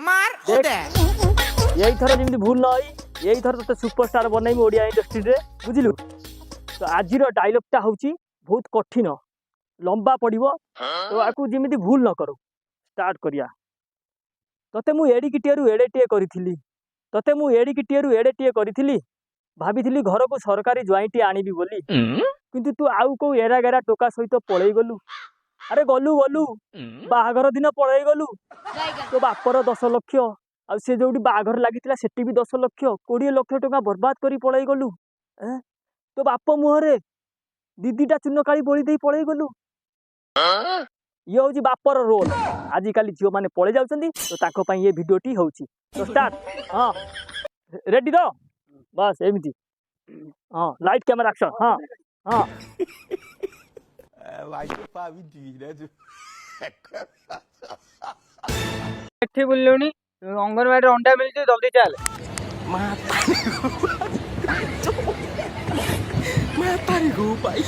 আমার ওদে यही थर जमी भूल न यही थर तो सुपरस्टार बनैमी ओडिया इंडस्ट्री रे बुझिलु। तो आज डायलॉगटा होची बहुत कठिन लंबा पड़िबो तो आकु जमी भूल न करो स्टार्ट करिया। तते मु एडिकिटिएरु एडेटिए करिथिली तते मु एडिकिटिएरु एडेटिए करिथिली भाबिथिली घर को सरकारी ज्वाइंटी आनिबी बोली किंतु तू आउ को एरा गेरा टोका सहित पळेई गलु। अरे गलु गलु बाहागर दिन पळेई गलु तो बापर 10 लाख आ से जो बाघर लगी सेठी भी 10 लाख 20 लाख टका बर्बाद करी पळेई गलु। तो बाप मुहरे दीदीटा चून काली बोली दे पळेई गलु। ये हूँ बापर रोल आजिकल झील मैंने पड़े जाउछंदी तो ताको पई ये वीडियोटी होउची। तो स्टार्ट हाँ रेडी तो बस एमती हाँ लाइट कैमरा एक्शन हाँ हाँ एठी बुल्लोनी अंगनवाड़ी अंडा मिलती जल्दी चल माता रे गो भाई